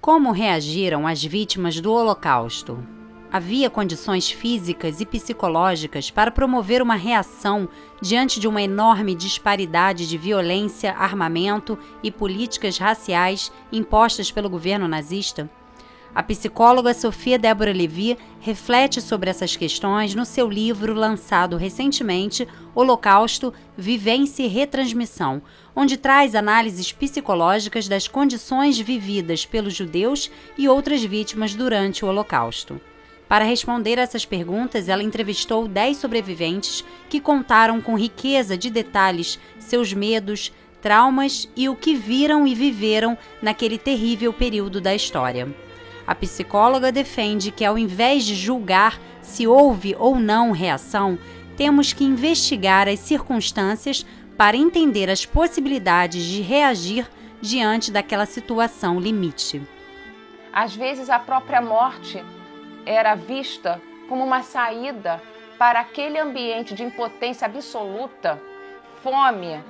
Como reagiram as vítimas do Holocausto? Havia condições físicas e psicológicas para promover uma reação diante de uma enorme disparidade de violência, armamento e políticas raciais impostas pelo governo nazista? A psicóloga Sofia Débora Levi reflete sobre essas questões no seu livro lançado recentemente, Holocausto, Vivência e Retransmissão, onde traz análises psicológicas das condições vividas pelos judeus e outras vítimas durante o Holocausto. Para responder essas perguntas, ela entrevistou 10 sobreviventes que contaram com riqueza de detalhes seus medos, traumas e o que viram e viveram naquele terrível período da história. A psicóloga defende que, ao invés de julgar se houve ou não reação, temos que investigar as circunstâncias para entender as possibilidades de reagir diante daquela situação limite. Às vezes, a própria morte era vista como uma saída para aquele ambiente de impotência absoluta, fome,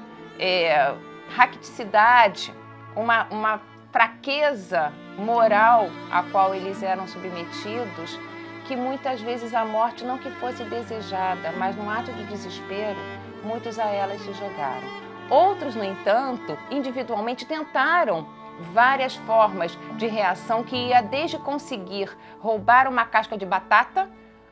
raquiticidade, uma fraqueza moral a qual eles eram submetidos, que muitas vezes a morte não que fosse desejada, mas num ato de desespero, muitos a elas se jogaram. Outros, no entanto, individualmente tentaram várias formas de reação que ia desde conseguir roubar uma casca de batata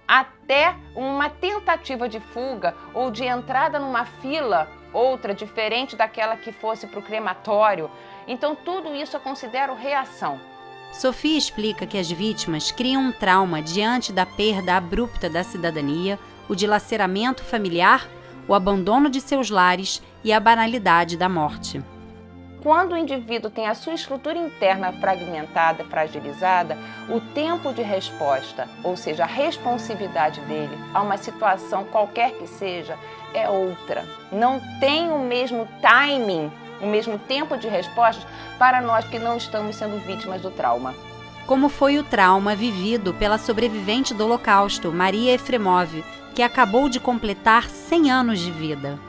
até uma tentativa de fuga ou de entrada numa fila, outra diferente daquela que fosse para o crematório. Então, tudo isso eu considero reação. Sofia explica que as vítimas criam um trauma diante da perda abrupta da cidadania, o dilaceramento familiar, o abandono de seus lares e a banalidade da morte. Quando o indivíduo tem a sua estrutura interna fragmentada, fragilizada, o tempo de resposta, ou seja, a responsividade dele a uma situação qualquer que seja, é outra. Não tem o mesmo timing, o mesmo tempo de resposta para nós que não estamos sendo vítimas do trauma. Como foi o trauma vivido pela sobrevivente do Holocausto, Maria Efremov, que acabou de completar 100 anos de vida.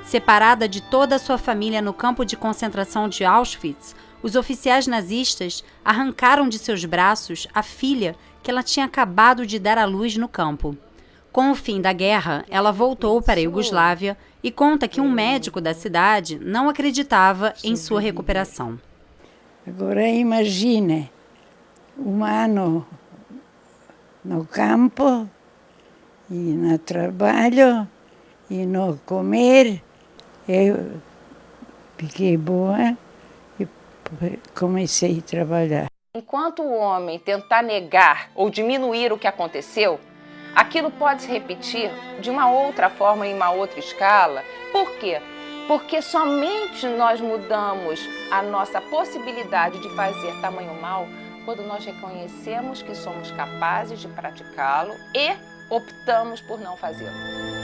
Separada de toda a sua família no campo de concentração de Auschwitz, os oficiais nazistas arrancaram de seus braços a filha que ela tinha acabado de dar à luz no campo. Com o fim da guerra, ela voltou para a Iugoslávia e conta que um médico da cidade não acreditava em sua recuperação. Agora imagine, um ano no campo, e no trabalho, e no comer. Eu fiquei boa e comecei a trabalhar. Enquanto o homem tentar negar ou diminuir o que aconteceu, aquilo pode se repetir de uma outra forma, em uma outra escala. Por quê? Porque somente nós mudamos a nossa possibilidade de fazer tamanho mal quando nós reconhecemos que somos capazes de praticá-lo e optamos por não fazê-lo.